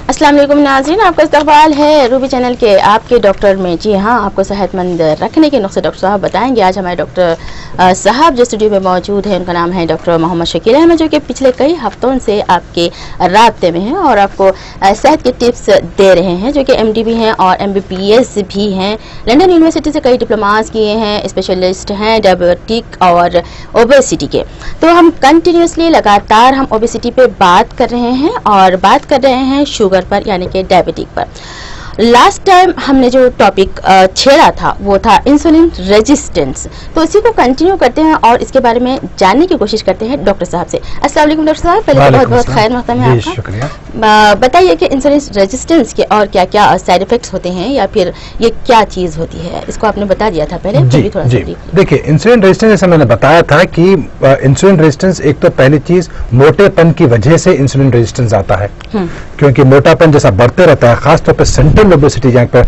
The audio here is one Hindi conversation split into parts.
अस्सलाम वालेकुम नाज़रीन, आपका इस्तकबाल है रूबी चैनल के आपके डॉक्टर में। जी हाँ, आपको सेहतमंद रखने के नुस्खे डॉक्टर साहब बताएंगे। आज हमारे डॉक्टर साहब जो स्टूडियो में मौजूद हैं, उनका नाम है डॉक्टर मोहम्मद शकील अहमद, जो कि पिछले कई हफ्तों से आपके राब्ते में हैं और आपको सेहत के टिप्स दे रहे हैं, जो कि MD भी हैं और MBBS भी हैं। लंदन यूनिवर्सिटी से कई डिप्लोमास किए हैं, स्पेशलिस्ट हैं डायबिटिक और ओबेसिटी के। तो हम कंटिन्यूसली लगातार हम ओबेसिटी पे बात कर रहे हैं और बात कर रहे हैं शुगर पर, यानी कि डायबिटिक पर। लास्ट टाइम हमने जो टॉपिक छेड़ा था वो था इंसुलिन रेजिस्टेंस, तो इसी को कंटिन्यू करते हैं और इसके बारे में जानने की कोशिश करते हैं डॉक्टर साहब से। अस्सलाम वालेकुम डॉक्टर साहब, पहले बहुत बहुत खैर मक़दम है आपका। शुक्रिया। बताइए कि इंसुलिन रेजिस्टेंस के और क्या क्या साइड इफेक्ट्स होते हैं या फिर ये क्या चीज़ होती है, इसको आपने बता दिया था पहले। जी, देखिए इंसुलिन रेजिस्टेंस जैसा मैंने बताया था कि इंसुलिन रेजिस्टेंस एक तो पहली चीज मोटेपन की वजह से इंसुलिन रेजिस्टेंस आता है, क्योंकि मोटापन जैसा बढ़ते रहता है, खासतौर पर सेंट्रल ओबेसिटी जहाँ पर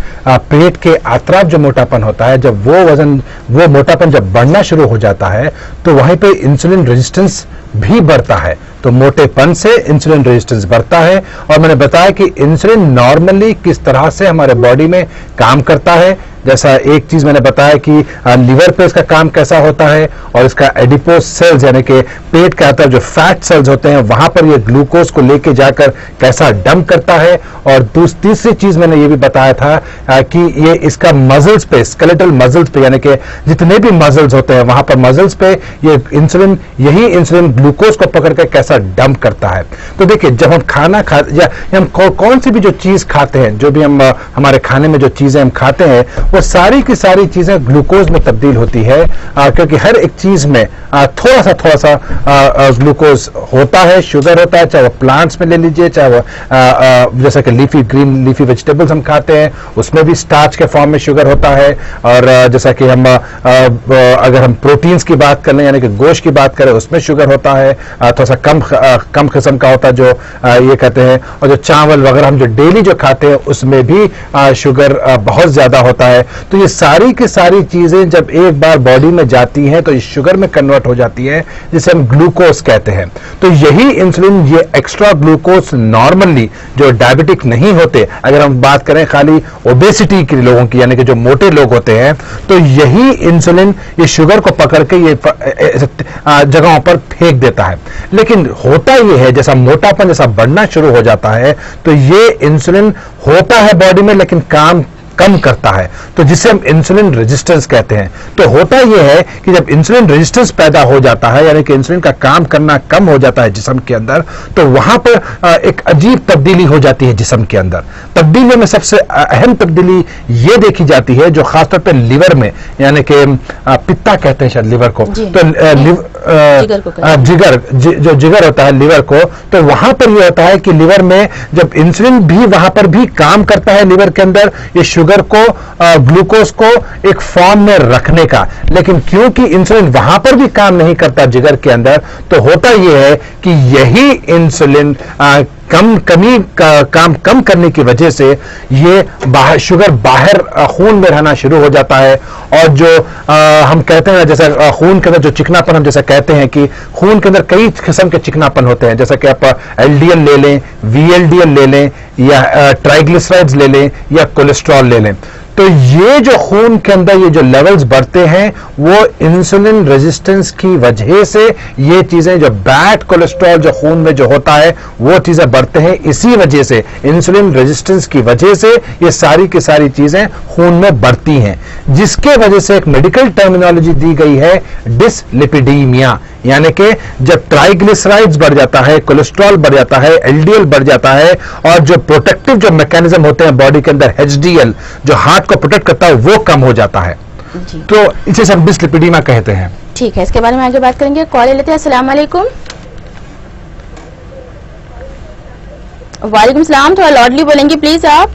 पेट के अतराफ जो मोटापन होता है, जब वो मोटापन जब बढ़ना शुरू हो जाता है तो वहीं पे इंसुलिन रेजिस्टेंस भी बढ़ता है। तो मोटेपन से इंसुलिन रेजिस्टेंस बढ़ता है। और मैंने बताया कि इंसुलिन नॉर्मली किस तरह से हमारे बॉडी में काम करता है। जैसा एक चीज मैंने बताया कि लिवर पे इसका काम कैसा होता है और इसका एडिपोज सेल्स यानी कि पेट के अंदर जो फैट सेल्स होते हैं वहां पर ये ग्लूकोज को लेके जाकर कैसा डंप करता है। और तीसरी चीज मैंने ये भी बताया था कि ये इसका मसल्स पे, स्केलेटल मसल्स पे, यानी कि जितने भी मसल्स होते हैं वहां पर मसल्स पे ये यही इंसुलिन ग्लूकोज को पकड़ कर कैसा डंप करता है। तो देखिए जब हम खाना या हम कौन सी भी जो चीज खाते हैं, जो भी हम हमारे खाने में जो चीजें हम खाते हैं वो सारी की सारी चीजें ग्लूकोज में तब्दील होती है, क्योंकि हर एक चीज में थोड़ा सा ग्लूकोज होता है, शुगर होता है, चाहे वो प्लांट्स में ले लीजिए, चाहे वो जैसा कि ग्रीन लीफी वेजिटेबल्स हम खाते हैं उसमें भी स्टार्च के फॉर्म में शुगर होता है। और जैसा कि हम अगर हम प्रोटीन्स की बात कर लें, यानी कि गोश्त की बात करें, उसमें शुगर होता है, थोड़ा सा कम किस्म का होता है जो ये कहते हैं। और जो चावल वगैरह हम जो डेली जो खाते हैं उसमें भी शुगर बहुत ज्यादा होता है। तो ये सारी की सारी चीजें जब एक बार बॉडी में जाती हैं तो ये शुगर में कन्वर्ट हो जाती है, जिसे हम ग्लूकोज कहते हैं। तो यही इंसुलिन, ये एक्स्ट्रा ग्लूकोज नॉर्मली जो डायबिटिक नहीं होते, अगर हम बात करें खाली ओबेसिटी के लोगों की, यानी कि जो मोटे लोग होते हैं, तो यही इंसुलिन ये शुगर को पकड़ के ये जगहों पर फेंक देता है। लेकिन होता ये है जैसा मोटापन जैसा बढ़ना शुरू हो जाता है तो ये इंसुलिन होता है बॉडी में लेकिन काम कम करता है, तो जिसे हम इंसुलिन रेजिस्टेंस कहते हैं। तो होता यह है कि जब इंसुलिन रेजिस्टेंस पैदा हो जाता है, यानी कि इंसुलिन का काम करना कम हो जाता है जिस्म के अंदर, तो वहां पर एक अजीब तब्दीली हो जाती है जिस्म के अंदर। तब्दीली में सबसे अहम तब्दीली ये देखी जाती है जो खासतौर पर लिवर में, यानी कि पित्ता कहते हैं शायद लिवर को, तो जिगर होता है लिवर को, तो वहां पर यह होता है कि लिवर में जब इंसुलिन भी वहां पर भी काम करता है लिवर के अंदर, ये शुगर को, ग्लूकोज को एक फॉर्म में रखने का, लेकिन क्योंकि इंसुलिन वहां पर भी काम नहीं करता जिगर के अंदर, तो होता यह है कि यही इंसुलिन काम कम करने की वजह से ये शुगर बाहर खून में रहना शुरू हो जाता है। और जो हम कहते हैं जैसे खून के अंदर जो चिकनापन, हम जैसा कहते हैं कि खून के अंदर कई किस्म के चिकनापन होते हैं, जैसा कि आप LDL ले लें, VLDL ले लें, या ट्राइग्लिसराइड्स ले लें, या कोलेस्ट्रॉल ले लें। तो ये जो खून के अंदर ये जो लेवल्स बढ़ते हैं वो इंसुलिन रेजिस्टेंस की वजह से, ये चीजें जो बैड कोलेस्ट्रॉल जो खून में जो होता है वो चीजें बढ़ते हैं। इसी वजह से इंसुलिन रेजिस्टेंस की वजह से ये सारी की सारी चीजें खून में बढ़ती हैं, जिसके वजह से एक मेडिकल टर्मिनोलॉजी दी गई है डिसलिपिडीमिया, यानी कि जब ट्राइग्लिसराइड्स बढ़ जाता है, कोलेस्ट्रॉल बढ़ जाता है, LDL बढ़ जाता है, और जो प्रोटेक्टिव जो मैकेनिज्म होते हैं बॉडी के अंदर, HDL जो हार्ट को प्रोटेक्ट करता है, वो कम हो जाता है। तो इसे हम डिसलिपिडीमिया कहते हैं। ठीक है, इसके बारे में आगे बात करेंगे। कॉल लेते हैं। अस्सलाम वालेकुम। वालेकुम सलाम, थोड़ा लाउडली बोलेंगे प्लीज आप।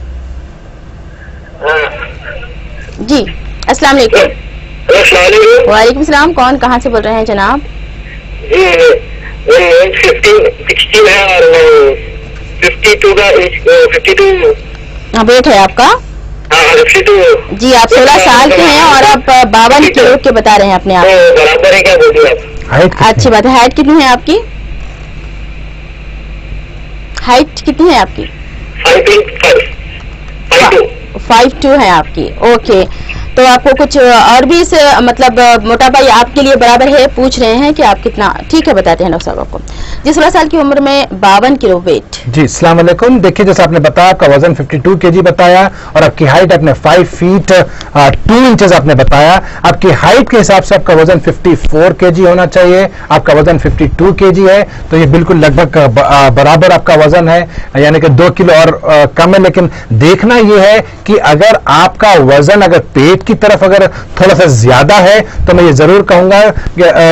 जी अस्सलाम वालेकुम। वालेकुम सलाम, कौन कहाँ से बोल रहे हैं जनाब? 16 है और 52 का 52 हाँ वेट है आपका? 52। जी आप 16 साल के हैं और आप 52 किलो के बता रहे हैं अपने आप। बराबर है क्या बोलिए आप? अच्छी बात है। हाइट कितनी है आपकी? हाइट कितनी है आपकी? 5'2" है आपकी। ओके, तो आपको कुछ और भी इस मतलब मोटापा आपके लिए बराबर है, पूछ रहे हैं कि आप कितना, ठीक है बताते हैं डॉक्टर साहब आपको। जी 16 साल की उम्र में 52 किलो वेट। जी अस्सलाम वालेकुम। देखिए जैसे आपने बताया आपका वजन 52 केजी बताया और आपकी हाइट आपने 5 फीट 2 इंचेस आपने बताया। आपकी हाइट के हिसाब से आपका वजन 54 केजी होना चाहिए, आपका वजन 52 केजी है, तो ये बिल्कुल लगभग बराबर आपका वजन है, यानी कि 2 किलो और कम है। लेकिन देखना यह है कि अगर आपका वजन अगर पेट की तरफ अगर थोड़ा सा ज्यादा है तो मैं ये जरूर कहूंगा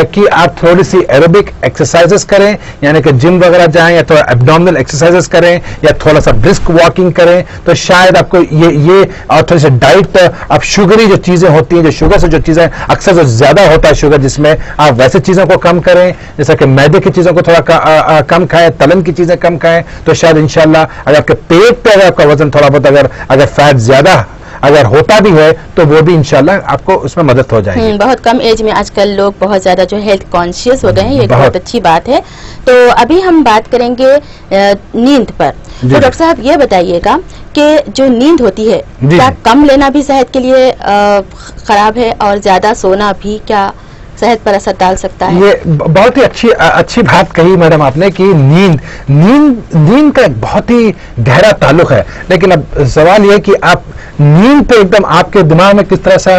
कि आप थोड़ी सी एरोबिक एक्सरसाइजेस करें, यानी कि जिम वगैरह जाएं या थोड़ा एब्डोमिनल एक्सरसाइजेस करें या थोड़ा सा ब्रिस्क वॉकिंग करें, तो शायद आपको ये और थोड़ी सी डाइट, अब शुगरी जो चीजें होती हैं, जो शुगर से जो चीजें अक्सर जो ज्यादा होता है शुगर जिसमें, आप वैसे चीजों को कम करें, जैसा कि मैदे की चीजों को थोड़ा कम खाएं, तलन की चीजें कम खाएं, तो शायद इंशाल्लाह अगर आपके पेट पे अगर आपका वजन थोड़ा बहुत अगर फैट ज्यादा अगर होता भी है तो वो भी इंशाल्लाह आपको उसमें मदद हो जाएगी। बहुत कम एज में आजकल लोग बहुत ज्यादा जो हेल्थ कॉन्शियस हो गए हैं, ये बहुत अच्छी बात है। तो अभी हम बात करेंगे नींद पर। तो डॉक्टर साहब ये बताइएगा कि जो नींद होती है क्या कम लेना भी सेहत के लिए खराब है, और ज्यादा सोना भी क्या सेहत पर असर डाल सकता है? ये बहुत ही अच्छी बात कही मैडम आपने कि नींद का एक बहुत ही गहरा ताल्लुक है। लेकिन अब सवाल यह कि आप नींद पे एकदम आपके दिमाग में किस तरह से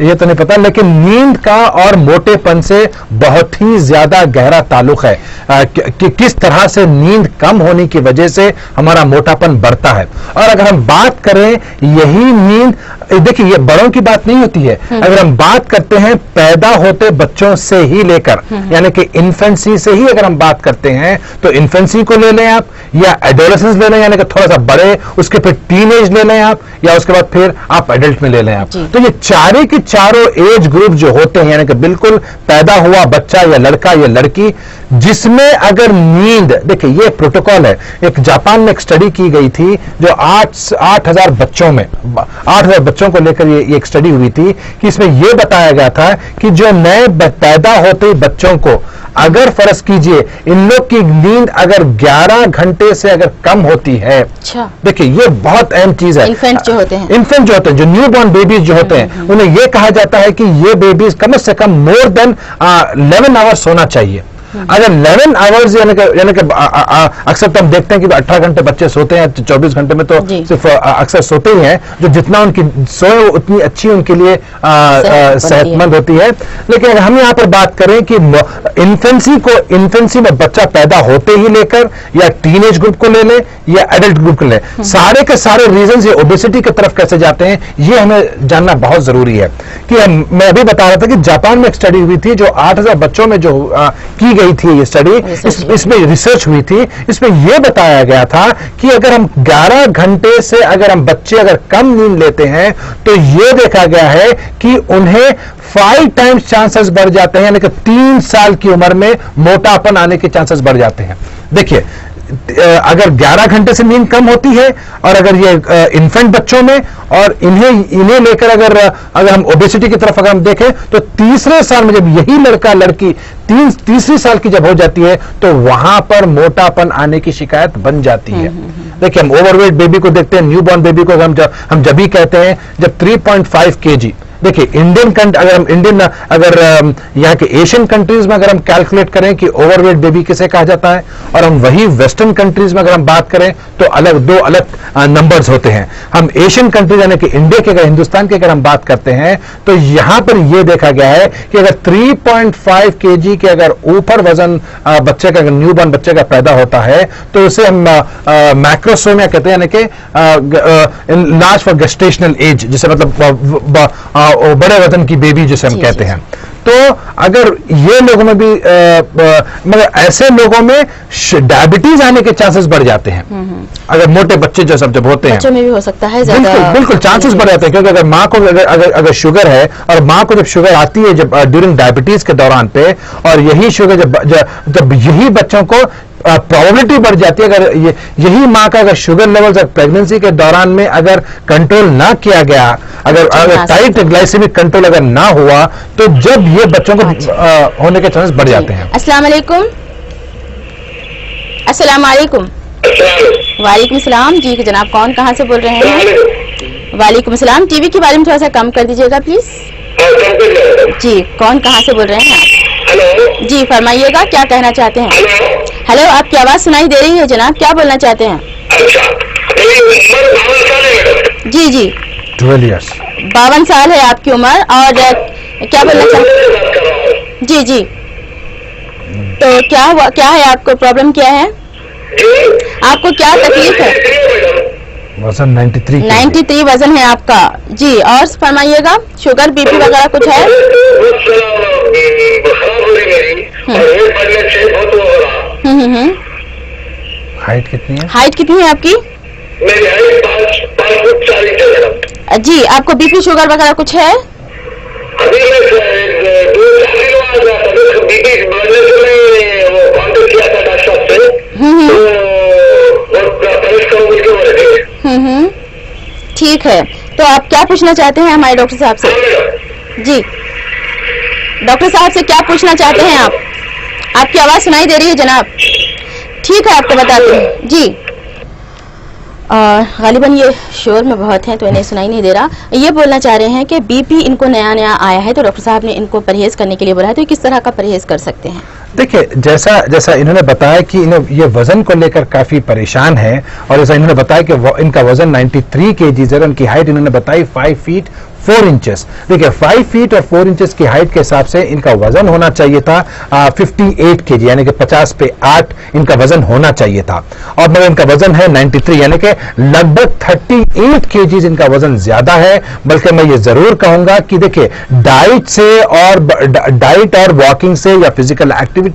ये तो नहीं पता, लेकिन नींद का और मोटेपन से बहुत ही ज्यादा गहरा ताल्लुक है कि किस तरह से नींद कम होने की वजह से हमारा मोटापन बढ़ता है। और अगर हम बात करें यही नींद, देखिए ये बड़ों की बात नहीं होती है, अगर हम बात करते हैं पैदा होते बच्चों से ही लेकर, यानी कि इन्फेंसी से ही अगर हम बात करते हैं, तो इन्फेंसी को ले लें आप, या एडोलेसेंस ले लें यानी कि थोड़ा सा बड़े, उसके फिर टीनेज ले लें आप, या उसके बाद फिर आप एडल्ट में ले लें आप। तो ये चारे के चारों एज ग्रुप जो होते हैं, यानी कि बिल्कुल पैदा हुआ बच्चा या लड़का या लड़की, जिसमें अगर नींद, देखिए ये प्रोटोकॉल है, एक जापान में एक स्टडी की गई थी जो 8,000 बच्चों में 8,000 बच्चों को लेकर ये एक स्टडी हुई थी कि इसमें यह बताया गया था कि जो नए पैदा होते बच्चों को अगर फर्ज कीजिए इन लोग की नींद अगर 11 घंटे से अगर कम होती है, देखिए ये बहुत अहम चीज है। इन्फेंट जो होते हैं, जो न्यू बॉर्न बेबीज जो होते हैं, उन्हें यह कहा जाता है कि ये बेबीज कम से कम मोर देन 11 आवर्स सोना चाहिए। अगर 11 आवर्स यानी कि अक्सर तो हम देखते हैं कि 18 घंटे बच्चे सोते हैं, 24 घंटे में तो सिर्फ अक्सर सोते ही हैं, जो जितना उनकी सोए उतनी अच्छी उनके लिए सेहतमंद होती है। लेकिन अगर हम यहाँ पर बात करें कि इन्फेंसी में बच्चा पैदा होते ही लेकर, या टीनेज ग्रुप को ले ले या एडल्ट ग्रुप को ले, सारे के सारे रीजन ये ओबेसिटी की तरफ कैसे जाते हैं, ये हमें जानना बहुत जरूरी है। कि मैं अभी बता रहा था कि जापान में एक स्टडी हुई थी जो 8,000 बच्चों में जो की गई थी ये स्टडी, इसमें रिसर्च हुई थी, इसमें यह बताया गया था कि अगर हम 11 घंटे से अगर हम बच्चे अगर कम नींद लेते हैं तो यह देखा गया है कि उन्हें 5 टाइम्स चांसेस बढ़ जाते हैं, यानी कि 3 साल की उम्र में मोटापन आने के चांसेस बढ़ जाते हैं। देखिए अगर 11 घंटे से नींद कम होती है और अगर ये इन्फेंट बच्चों में, और इन्हें लेकर अगर हम ओबेसिटी की तरफ अगर हम देखें तो तीसरे साल में जब यही लड़का लड़की तीसरी साल की जब हो जाती है तो वहां पर मोटापन आने की शिकायत बन जाती है। देखिए हम ओवरवेट बेबी को देखते हैं, न्यूबॉर्न बेबी को हम जब भी कहते हैं जब 3.5 kg, देखिए अगर यहाँ के एशियन कंट्रीज में अगर हम कैलकुलेट करें कि ओवरवेट बेबी किसे कहा जाता है, और हम वही वेस्टर्न कंट्रीज में अगर हम बात करें तो दो अलग नंबर्स होते हैं। हम एशियन कंट्रीज यानी कि इंडिया के, अगर हिंदुस्तान की अगर हम बात करते हैं तो यहां पर यह देखा गया है कि अगर 3.5 kg के अगर ऊपर वजन बच्चे का, अगर न्यूबॉर्न बच्चे का पैदा होता है तो उसे हम मैक्रोसोमिया कहते हैं, यानी कि लार्ज फॉर गेस्टेशनल एज, जिसे मतलब बड़े वजन की बेबी जिसे हम कहते हैं। तो अगर ये लोगों में भी मगर ऐसे लोगों में डायबिटीज आने के चांसेस बढ़ जाते हैं। अगर मोटे बच्चे जो जब होते हैं, बच्चों में भी हो सकता है, बिल्कुल चांसेस बढ़ जाते हैं, क्योंकि अगर माँ को अगर शुगर है और माँ को जब शुगर आती है जब ड्यूरिंग डायबिटीज के दौरान पे, और यही शुगर जब यही बच्चों को प्रोबेबिलिटी बढ़ जाती है, अगर यही माँ का अगर शुगर लेवल्स प्रेगनेंसी के दौरान में अगर कंट्रोल ना किया गया, अगर टाइट ग्लाइसेमिक कंट्रोल अगर ना हुआ, तो जब ये बच्चों को होने के चांसेस बढ़ जाते हैं। अस्सलाम वालेकुम। अस्सलाम वालेकुम। वालेकुम सलाम जी जनाब, कौन कहाँ से बोल रहे हैं? वालेकुम सलाम। टीवी के बारे में थोड़ा सा कम कर दीजिएगा प्लीज। जी, कौन कहाँ से बोल रहे हैं आप? हेलो जी फरमाइएगा, क्या कहना चाहते हैं? हेलो, आपकी आवाज सुनाई दे रही है जनाब, क्या बोलना चाहते हैं? अच्छा, मेरी उम्र 52 साल है मैडम। जी जी, 12 years। 52 साल है आपकी उम्र, और क्या बोलना चाहते? जी जी, तो क्या हुआ, क्या है आपको, प्रॉब्लम क्या है, आपको क्या तकलीफ है? वजन 93 kg। 93 वजन है आपका जी, और फरमाइएगा, शुगर बीपी वगैरह कुछ है? हाइट कितनी है? हाइट कितनी है आपकी? मेरी हाइट 5 फुट 4 इंच है मैडम। जी, आपको बीपी शुगर वगैरह कुछ है? अभी मैं 2-4 किलो आ गया था, तो बीपी बढ़ने से मैं वो कांटेक्ट किया था डॉक्टर साहब से, तो परहेज करो बोल के बोले थे। ठीक है, तो आप क्या पूछना चाहते हैं हमारे डॉक्टर साहब से? जी, डॉक्टर साहब से क्या पूछना चाहते हैं आप? आपकी आवाज सुनाई दे रही है जनाब? ठीक है, आपको बताते हैं जी। गालिबन ये शोर में बहुत है तो इन्हें सुनाई नहीं दे रहा। ये बोलना चाह रहे हैं कि बीपी इनको नया नया आया है, तो डॉक्टर साहब ने इनको परहेज करने के लिए बोला है, तो किस तरह का परहेज कर सकते हैं? देखिए, जैसा जैसा इन्होंने बताया कि ये वजन को लेकर काफी परेशान है, और जैसा इन्होंने बताया कि इनका वजन 93 kg है, उनकी हाइट इन्होंने बताई 5 फीट 4 इंचेस। देखिए, 5 फीट और 4 इंचेस की हाइट के हिसाब से इनका वजन होना चाहिए था 58 kg, यानी कि 50 पे 8 इनका वजन होना चाहिए था, और मगर इनका वजन है 93, यानी कि लगभग 38 kg इनका वजन ज्यादा है। बल्कि मैं ये जरूर कहूंगा कि देखिए, डाइट और वॉकिंग से या फिजिकल एक्टिविटी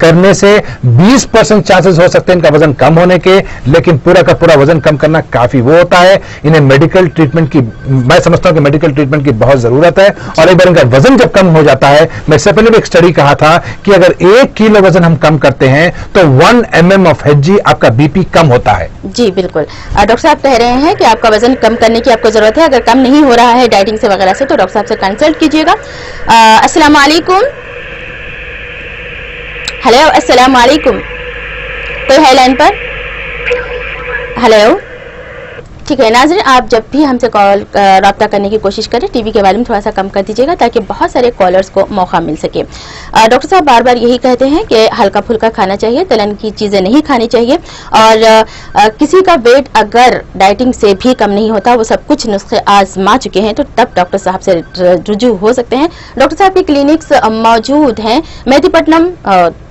करने से 20% चांसेस हो सकते हैं इनका वजन कम होने के, लेकिन पूरा का पूरा वजन कम करना काफी वो होता है। इन्हें मेडिकल ट्रीटमेंट की, मैं समझता हूं कि मेडिकल ट्रीटमेंट की बहुत जरूरत है, और एक बार इनका वजन जब कम हो जाता है, मैं इससे पहले भी एक स्टडी कहा था कि अगर 1 किलो वजन हम कम करते हैं तो 1 mm ऑफ Hg आपका बीपी कम होता है। जी बिल्कुल, डॉक्टर साहब कह रहे हैं कि आपका वजन कम करने की आपको जरूरत है, अगर कम नहीं हो रहा है डाइटिंग से वगैरह से, तो डॉक्टर साहब से कंसल्ट कीजिएगा। अस्सलाम वालेकुम। हेलो, अस्सलाम वालेकुम, कोई है लाइन पर? हेलो, ठीक है नाज़रीन, आप जब भी हमसे कॉल रब्ता करने की कोशिश करें, टीवी के वॉल्यूम थोड़ा सा कम कर दीजिएगा ताकि बहुत सारे कॉलर्स को मौका मिल सके। डॉक्टर साहब बार बार यही कहते हैं कि हल्का फुल्का खाना चाहिए, तलन की चीज़ें नहीं खानी चाहिए, और किसी का वेट अगर डाइटिंग से भी कम नहीं होता, वो सब कुछ नुस्खे आजमा चुके हैं, तो तब डॉक्टर साहब से रुजू हो सकते हैं। डॉक्टर साहब के क्लिनिक्स मौजूद हैं मेहदीपट्टनम,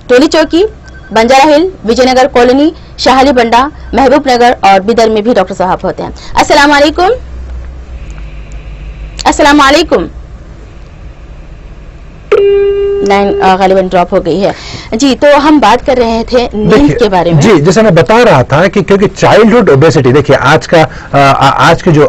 टोली चौकी, बंजारा हिल, विजयनगर कॉलोनी, शाहली बंडा, महबूब नगर और बिदर में भी डॉक्टर साहब होते हैं। अस्सलाम वालेकुम। अस्सलाम वालेकुम। लाइन गालिबन ड्रॉप हो गई है जी। तो हम बात कर रहे थे नींद के बारे में। जी, जैसे मैं बता रहा था कि क्योंकि चाइल्डहुड ओबेसिटी, देखिए आज के जो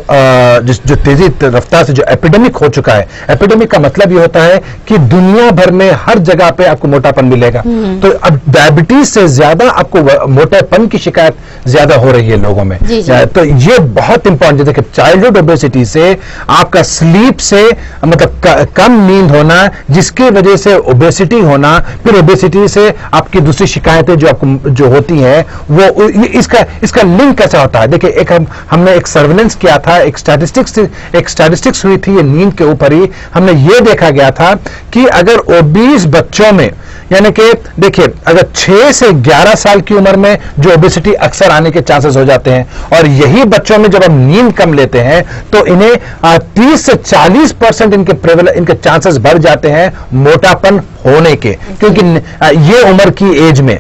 तेजी रफ्तार से जो एपिडेमिक हो चुका है, एपिडेमिक का मतलब ये होता है कि दुनिया भर में हर जगह पे आपको मोटापन मिलेगा। तो अब डायबिटीज से ज्यादा आपको मोटापन की शिकायत ज्यादा हो रही है लोगों में। तो ये बहुत इंपॉर्टेंट है। देखिए, चाइल्डहुड ओबेसिटी से आपका स्लीप से मतलब कम नींद होना, जिसकी वजह से ओबेसिटी होना, फिर ओबेसिटी से आपकी दूसरी शिकायतें जो आपको जो होती हैं, वो इसका लिंक कैसा होता है? देखिए, हमने एक सर्वेलेंस किया था, एक स्टैटिस्टिक्स हुई थी ये नींद के ऊपर ही। हमने ये देखा गया था कि अगर ओबीस बच्चों में, यानी कि देखिए, अगर 6 से 11 साल की उम्र में जो ओबेसिटी अक्सर आने के चांसेस हो जाते हैं, और यही बच्चों में जब हम नींद कम लेते हैं तो इन्हें 30 से 40% इनके चांसेस बढ़ जाते हैं मोटापन होने के, क्योंकि ये उम्र की एज में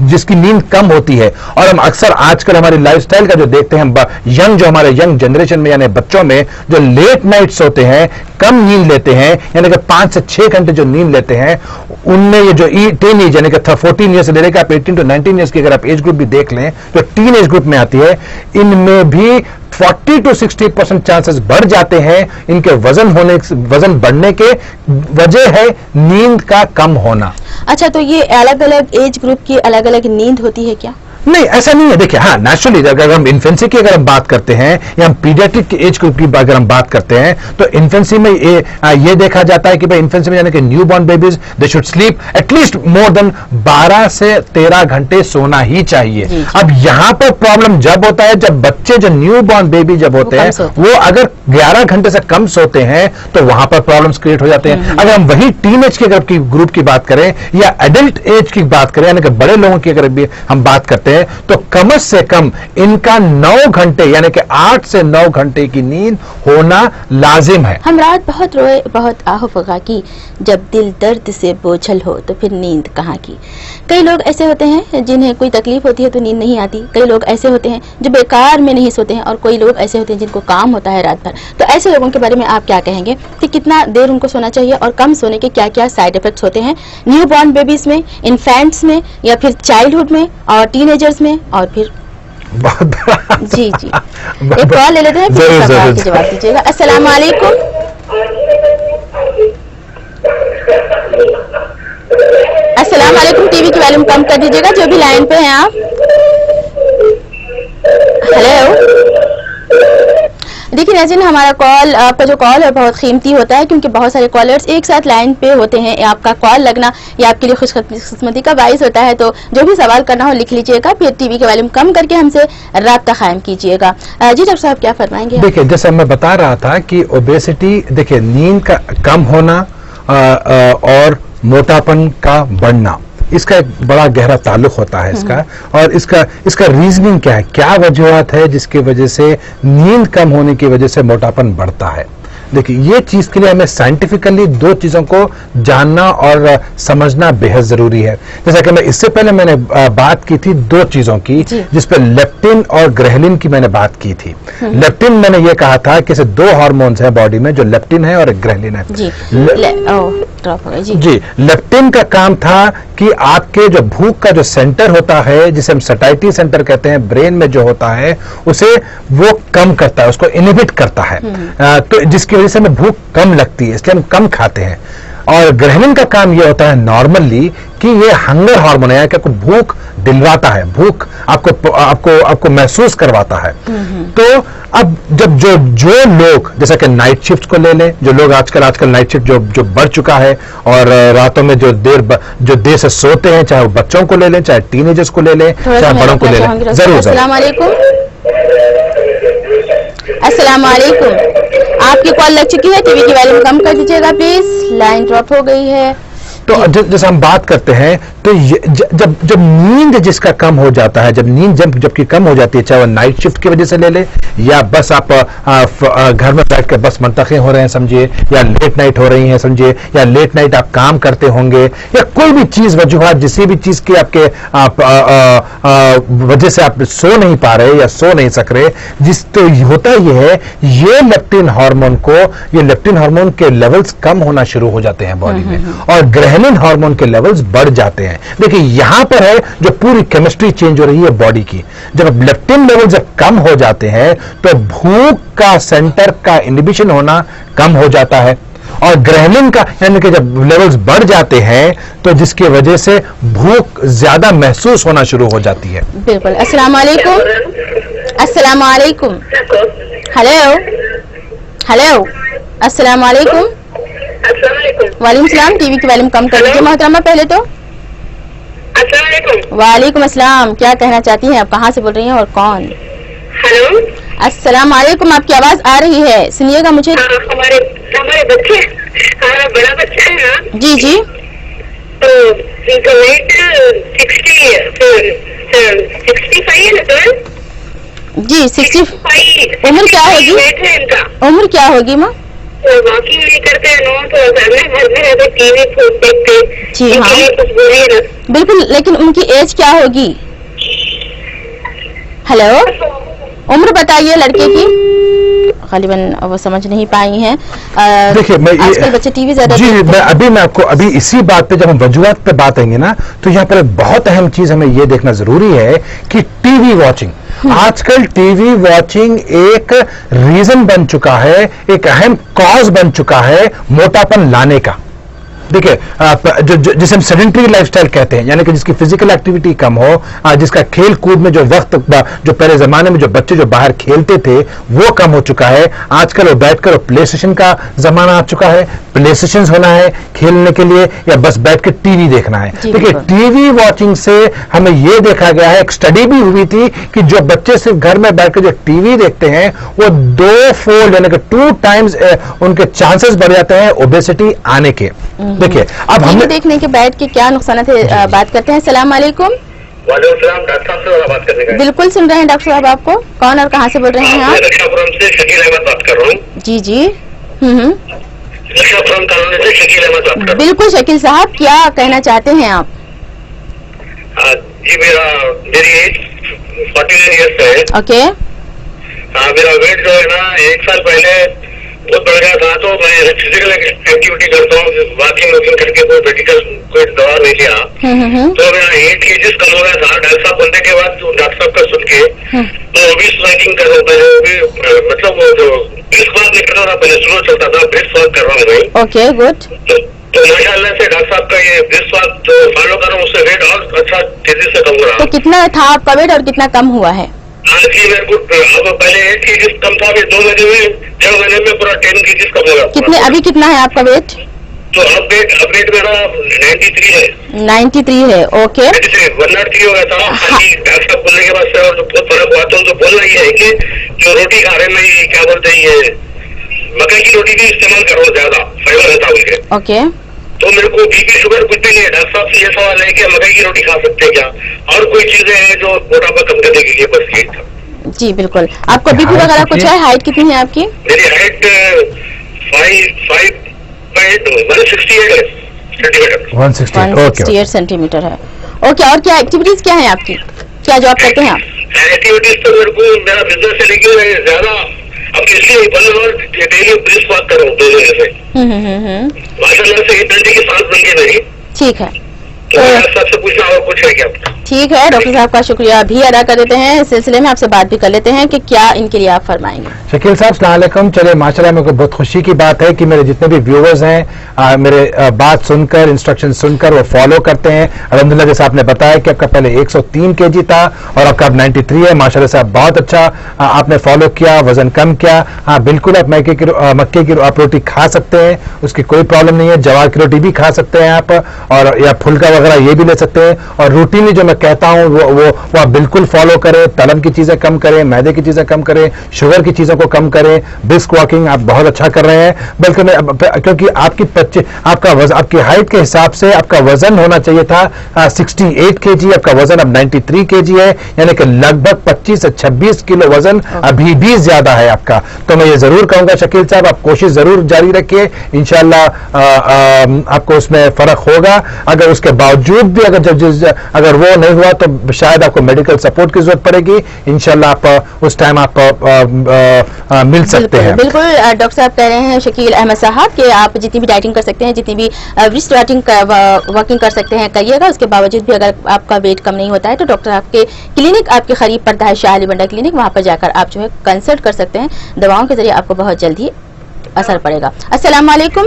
जिसकी नींद कम होती है। और हम अक्सर आजकल हमारी लाइफस्टाइल का जो देखते हैं, हमारे यंग जनरेशन में, यानी बच्चों में जो लेट नाइट्स होते हैं, कम नींद लेते हैं, यानी कि 5 से 6 घंटे जो नींद लेते हैं, उनमें ये जो टीन एज, यानी कि 14 ईयर्स से लेकर आप 18 to 19 ईयर्स की अगर आप एज ग्रुप भी देख लें, जो टीन एज ग्रुप में आती है, इनमें भी 40 to 60% चांसेस बढ़ जाते हैं इनके वजन बढ़ने के। वजह है नींद का कम होना। अच्छा, तो ये अलग अलग एज ग्रुप की अलग अलग नींद होती है क्या? नहीं, ऐसा नहीं है। देखिए, हाँ, नेचुरली अगर हम इन्फेंसी की अगर हम बात करते हैं या हम पीडियाट्रिक एज ग्रुप की अगर हम बात करते हैं, तो इन्फेंसी में ये देखा जाता है कि भाई इन्फेंसी में यानी कि new born babies they should sleep at least more than 12 से 13 घंटे सोना ही चाहिए। अब यहां पर प्रॉब्लम जब होता है जब बच्चे, जो न्यू बॉर्न बेबी जब होते हैं, वो अगर 11 घंटे से कम सोते हैं तो वहां पर प्रॉब्लम्स क्रिएट हो जाते हैं। अगर हम वही टीनेज के ग्रुप की बात करें या एडल्ट एज की बात करें, यानी कि बड़े लोगों की अगर भी हम बात करते हैं, तो कम से कम इनका 9 घंटे यानी कि 8 से 9 घंटे की नींद होना लाजिम है। हम रात बहुत रोए, बहुत आह फगा की, जब दिल दर्द से बोझल हो तो फिर नींद कहाँ की। कई लोग ऐसे होते हैं जिन्हें कोई तकलीफ होती है तो नींद नहीं आती, कई लोग ऐसे होते हैं जो बेकार में नहीं सोते हैं, और कोई लोग ऐसे होते हैं जिनको काम होता है रात भर। तो ऐसे लोगों के बारे में आप क्या कहेंगे कि कितना देर उनको सोना चाहिए और कम सोने के क्या क्या साइड इफेक्ट्स होते हैं न्यू बॉर्न बेबीज में, इन्फेंट्स में, या फिर चाइल्डहुड में और टीनेजर्स में, और फिर जी एक कॉल ले लेते हैं, फिर सवाल के जवाब दीजिएगा। अस्सलाम वालेकुम। अस्सलाम वालेकुम। टीवी की वॉल्यूम कम कर दीजिएगा जो भी लाइन पे हैं आप। हेलो। देखिए नाज़रीन, हमारा कॉल, आपका जो कॉल है बहुत कीमती होता है, क्योंकि बहुत सारे कॉलर्स एक साथ लाइन पे होते हैं। आपका कॉल लगना ये आपके लिए खुशकिस्मती का बाइस होता है। तो जो भी सवाल करना हो लिख लीजिएगा, फिर टीवी के वॉल्यूम कम करके हमसे राब्ता कायम कीजिएगा। जी डॉक्टर साहब, क्या फरमाएंगे? देखिए, जैसे मैं बता रहा था कि ओबेसिटी, देखिए नींद का कम होना और मोटापन का बढ़ना, इसका एक बड़ा गहरा ताल्लुक होता है इसका। और इसका रीजनिंग क्या है, क्या वजूहत है जिसकी वजह से नींद कम होने की वजह से मोटापन बढ़ता है। देखिए, ये चीज के लिए हमें साइंटिफिकली 2 चीजों को जानना और समझना बेहद जरूरी है। जैसा कि मैं इससे पहले मैंने बात की थी 2 चीजों की, जिस पर लेप्टिन और ग्रेलिन की मैंने बात की थी। लेप्टिन, मैंने ये कहा था कि 2 हार्मोन्स हैं बॉडी में, जो लेप्टिन है और एक ग्रेलिन है। जी, लेप्टिन का काम था कि आपके जो भूख का जो सेंटर होता है, जिसे हम सटाइटी सेंटर कहते हैं, ब्रेन में जो होता है, उसे वो कम करता है, उसको इनहिबिट करता है। तो जिसकी वजह से हमें भूख कम लगती है, इसलिए हम कम खाते हैं। और ग्रेलिन का काम ये होता है नॉर्मली कि ये हंगर हार्मोन है, कि आपको भूख दिलवाता है, भूख आपको महसूस करवाता है। तो अब जब जो लोग, जैसा कि नाइट शिफ्ट को ले लें, जो लोग आजकल नाइट शिफ्ट जो बढ़ चुका है, और रातों में जो देर से सोते हैं, चाहे वो बच्चों को ले लें, चाहे टीनेजर्स को ले लें, चाहे बड़ों को ले लें। जरूर। अस्सलाम वालेकुम। अस्सलाम वालेकुम। आपकी कॉल लग चुकी है, टीवी की वॉल्यूम कम कर दीजिएगा प्लीज, लाइन ड्रॉप हो गई है। तो जैसे हम बात करते हैं, तो जब नींद जिसका कम हो जाता है, जब नींद जबकि कम हो जाती है, चाहे वो नाइट शिफ्ट की वजह से ले ले, या बस आप घर में बैठ के बस मुंतखब हो रहे हैं समझिए, या लेट नाइट हो रही हैं समझिए, या लेट नाइट आप काम करते होंगे, या कोई भी चीज वजूहत, जिसी भी चीज की आपके वजह से आप सो नहीं पा रहे या सो नहीं सक रहे, तो होता ये है, ये लेप्टिन हार्मोन के लेवल्स कम होना शुरू हो जाते हैं बॉडी में, और ग्रेलिन हार्मोन के लेवल्स बढ़ जाते हैं। देखिए, यहां पर है जो पूरी केमिस्ट्री चेंज हो रही है बॉडी की। जब लेप्टिन लेवल जब कम हो जाते हैं, तो भूख का सेंटर का इनहिबिशन होना कम हो जाता है, और ग्रेलिन का यानी कि जब लेवल्स बढ़ जाते हैं, तो जिसकी वजह से भूख ज्यादा महसूस होना शुरू हो जाती है। बिल्कुल। अस्सलाम वालेकुम। अस्सलाम वालेकुम। Hello hello. अस्सलाम वालेकुम। वालेकुम सलाम। टीवी की वॉल्यूम कम कर दीजिए मोहतरमा पहले तो। वालेकुम अस्सलाम। क्या कहना चाहती हैं आप, कहाँ से बोल रही हैं और कौन? हेलो। अस्सलाम वालेकुम। आपकी आवाज आ रही है, सुनिएगा मुझे। हमारे बच्चे, हमारा बड़ा बच्चा है ना। जी जी। तो इनका वेट 65 है ना सर? जी 65। उम्र क्या होगी? वेट है इनका। उम्र क्या होगी माँ? वॉकिंग नहीं करते हैं, नो, तो घर में रहते, टीवी देखते। जी हाँ, कुछ बोलिए ना। बिल्कुल। लेकिन उनकी एज क्या होगी? हेलो, उम्र बताइए लड़के की। गालिबन वो समझ नहीं पाई हैं। देखिए, आजकल बच्चे टीवी ज्यादा जी, मैं आपको अभी इसी बात पे, जब हम वजूहत पे बात आएंगे ना, तो यहाँ पर एक बहुत अहम चीज हमें ये देखना जरूरी है कि टीवी वॉचिंग, आजकल टीवी वॉचिंग एक रीजन बन चुका है, एक अहम कॉज बन चुका है मोटापन लाने का। देखिए जिसे हम सेडेंटरी लाइफस्टाइल कहते हैं, यानी कि जिसकी फिजिकल एक्टिविटी कम हो, जिसका खेल कूद में जो वक्त जो पहले जमाने में जो बच्चे जो बाहर खेलते थे वो कम हो चुका है। आजकल वो बैठकर प्ले स्टेशन का जमाना आ चुका है। प्ले स्टेशन होना है खेलने के लिए या बस बैठ के टीवी देखना है। देखिए टीवी वॉचिंग से हमें ये देखा गया है, एक स्टडी भी हुई थी कि जो बच्चे सिर्फ घर में बैठकर जो टीवी देखते हैं वो 2 फोल्ड यानी कि 2 टाइम्स उनके चांसेस बढ़ जाते हैं ओबेसिटी आने के। देखिए अब हमने देखने के बैठ के क्या नुकसान है बात करते हैं। सलाम अलैकुम। वालेकुम डॉक्टर साहब से बात करने का। बिल्कुल सुन रहे हैं डॉक्टर साहब आपको। कौन और कहाँ से बोल रहे हैं आप? रक्षापुरम से शकील अहमद बात कर रहा हूँ। जी जी। रक्षापुरम कॉलोनी से शकील अहमद बात कर रहा हूँ। बिल्कुल शकील साहब, क्या कहना चाहते हैं आप? जी मेरी एज 49 ईयर्स है। ओके। मेरा वेट जो है ना 1 साल पहले बहुत बढ़ गया था, तो मैं फिजिकल एक्टिविटी करता हूँ, वॉकिंग वॉकिंग करके कोई मेडिकल कोई दवा नहीं लिया, तो मेरा 8 kg कम हो गया था। डॉक्टर साहब बोलने के बाद डॉक्टर साहब का सुन के तो अभी वॉकिंग कर रहा हूँ, मतलब वो जो ब्रिस्क वॉक नहीं करता था पहले, स्लो चलता था, ब्रिस्क वॉक कर रहा हूँ मैं। Okay good. तो माशाल्लाह से डॉक्टर साहब का ये ब्रिस्क वॉक जो फॉलो कर रहा हूँ उससे वेट और अच्छा तेजी से कम हो रहा है। तो कितना था आपका वेट और कितना कम हुआ है? हाँ जी मेरे को अब पहले 8 kg कम था, अभी 2 महीने में 6 महीने में पूरा 10 kg कम होगा। कितने अभी कितना है आपका वेट? तो अब वेट मेरा 93 है। 93 है। ओके। 103 हो गया था। डॉक्टर साहब बोलने के बाद से और बहुत फर्क हुआ। तो बोलना ये है कि जो रोटी खा रहे हैं, मैं क्या बोलते हैं ये मकई की रोटी भी इस्तेमाल कर रहा हूँ, ज्यादा फाइबर रहता है उनके। ओके। तो मेरे को बीपी शुगर कुछ भी नहीं है। डॉक्टर साहब से ये सवाल है कि मकई की रोटी खा सकते हैं क्या, और कोई चीजें हैं जो मोटापा कम करने के लिए? बस ये था जी बिल्कुल। आपको बीपी वगैरह कुछ है? हाइट कितनी है आपकी? मेरी हाइट 168 सेंटीमीटर है। ओके। और क्या एक्टिविटीज क्या है आपकी? क्या जॉब करते हैं आप? एक्टिविटीज तो मेरे को मेरा बिजनेस है, लेकिन ज्यादा अब इसलिए डेली ब्रिस्क वॉक कर रहा हूँ 2 महीने से। माशाल्लाह से डंडी की सांस बन गई मेरी। ठीक है। तो सबसे पूछना और कुछ है क्या? ठीक है, डॉक्टर साहब का शुक्रिया भी अदा कर देते हैं। इस सिलसिले में आपसे बात भी कर लेते हैं कि क्या इनके लिए आप फरमाएंगे। शकील साहब अस्सलाम वालेकुम। चलिए माशाल्लाह मेरे को बहुत खुशी की बात है कि मेरे जितने भी व्यूवर्स हैं मेरे बात सुनकर, इंस्ट्रक्शन सुनकर वो फॉलो करते हैं। अल्हम्दुलिल्लाह जैसे आपने बताया कि आपका पहले 103 kg था और आपका अब 93 है। माशाल्लाह से आप बहुत अच्छा आपने फॉलो किया, वजन कम किया। हाँ बिल्कुल, आप मक्के की आप रोटी खा सकते हैं, उसकी कोई प्रॉब्लम नहीं है। जवार की रोटी भी खा सकते हैं आप, और या फुल्का वगैरह ये भी ले सकते हैं। और रूटीनली जो मैं कहता हूँ वो आप बिल्कुल फॉलो करें। तलब की चीजें कम करें, मैदे की चीजें कम करें, शुगर की चीजों को कम करें। ब्रिस्क वॉकिंग आप बहुत अच्छा कर रहे हैं। बल्कि क्योंकि आपकी हाइट के हिसाब से आपका वजन होना चाहिए था 68 kg, आपका वजन अब 93 kg है, यानी कि लगभग 25 से 26 किलो वजन अभी भी ज्यादा है आपका। तो मैं ये जरूर कहूंगा शकील साहब, आप कोशिश जरूर जारी रखिए, इंशाल्लाह आपको उसमें फर्क होगा। अगर उसके बावजूद भी अगर वो नहीं हुआ तो शायद आपको मेडिकल सपोर्ट की जरूरत पड़ेगी। इंशाल्लाह आप उस टाइम आप मिल सकते हैं। बिल्कुल डॉक्टर साहब कह रहे हैं शकील अहमद साहब कि आप जितनी भी डाइटिंग कर सकते हैं, जितनी भी ब्रिस्क वॉकिंग कर सकते हैं करिएगा। उसके बावजूद भी अगर आपका वेट कम नहीं होता है तो डॉक्टर आपके क्लिनिक आपके करीब पड़ता है, शाह अली बंडा क्लिनिक, वहां पर जाकर आप जो है कंसल्ट कर सकते हैं। दवाओं के जरिए आपको बहुत जल्द ही असर पड़ेगा। अस्सलाम वालेकुम।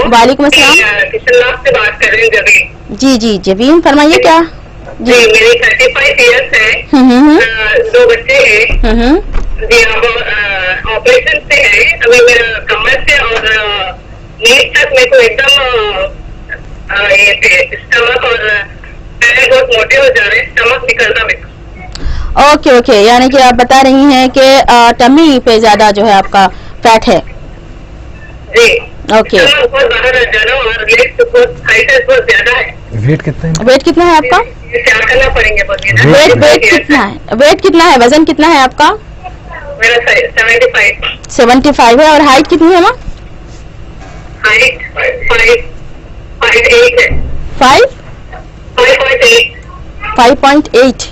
वालेकुम अस्सलाम। से बात कर रहे हैं जी जी जबीन, फरमाइए क्या? जी मेरे 35 ईयर्स है, 2 बच्चे हैं जी। अब ऑपरेशन से है, अभी मेरा कमर से और नीज तक मेरे को एकदम स्टमक और पैर बहुत मोटे हो जा रहे हैं, स्टमक निकलना मेरे को। ओके ओके, यानी कि आप बता रही हैं कि टमी पे ज्यादा जो है आपका फैट है। जी ओके। बहुत बाहर जा रहा हूँ और बहुत ज्यादा है। वेट कितना है? वेट कितना है आपका? क्या करना पड़ेंगे? वेट कितना है? वेट कितना है? वजन कितना है आपका? मेरा 75 है। और हाइट कितनी है? हाइट 5.8 है। 5.8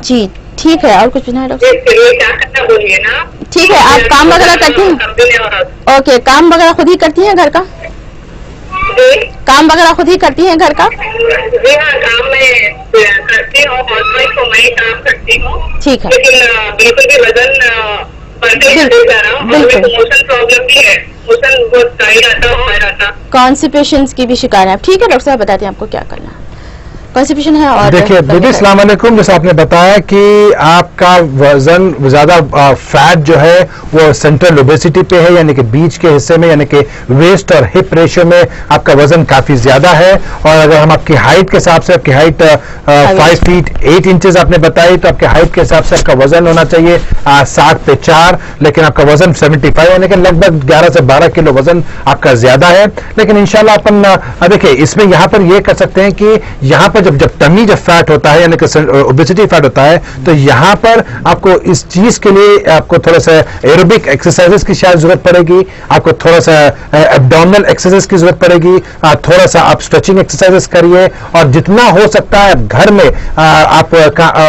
जी ठीक है। और कुछ पूछना है डॉक्टर? क्या करना बोलिए ना। ठीक है, आप काम वगैरह करती हैं? ओके, काम वगैरह खुद ही करती हैं घर का? काम वगैरह खुद ही करती हैं घर का? जी हाँ, काम मैं करती हूँ, मैं काम करती हूँ। ठीक है। लेकिन बिल्कुल भी वजन मोशन प्रॉब्लम भी है, मोशन बहुत टाइट आता है। कॉन्स्टिपेशन की भी शिकार है आप। ठीक है डॉक्टर साहब बताते हैं आपको क्या करना है। कॉन्स्टिपेशन है और देखिए दीदी अस्सलाम वालेकुम, जैसे आपने बताया कि आपका वजन ज्यादा फैट जो है वो सेंट्रल ओबेसिटी पे है, यानी कि बीच के हिस्से में, यानी कि वेस्ट और हिप रेशियो में आपका वजन काफी ज्यादा है। और अगर हम आपकी हाइट के हिसाब से, आपकी हाइट 5 फीट 8 इंचेस आपने बताई, तो आपके हाइट के हिसाब से आपका वजन होना चाहिए 60 पे 4, लेकिन आपका वजन 75 यानी कि लगभग 11 से 12 किलो वजन आपका ज्यादा है। लेकिन इंशाल्लाह अपन देखिए इसमें यहाँ पर ये कर सकते हैं कि यहाँ पर जब टमी जब फैट होता है, यानी कि ओबेसिटी फैट होता है, तो यहाँ पर आपको इस चीज के लिए आपको थोड़ा सा एरोबिक एक्सरसाइजेस की शायद जरूरत पड़ेगी, आपको थोड़ा सा एब्डोमिनल एक्सरसाइज की जरूरत पड़ेगी, थोड़ा सा आप स्ट्रेचिंग एक्सरसाइजेस करिए, और जितना हो सकता है घर में आप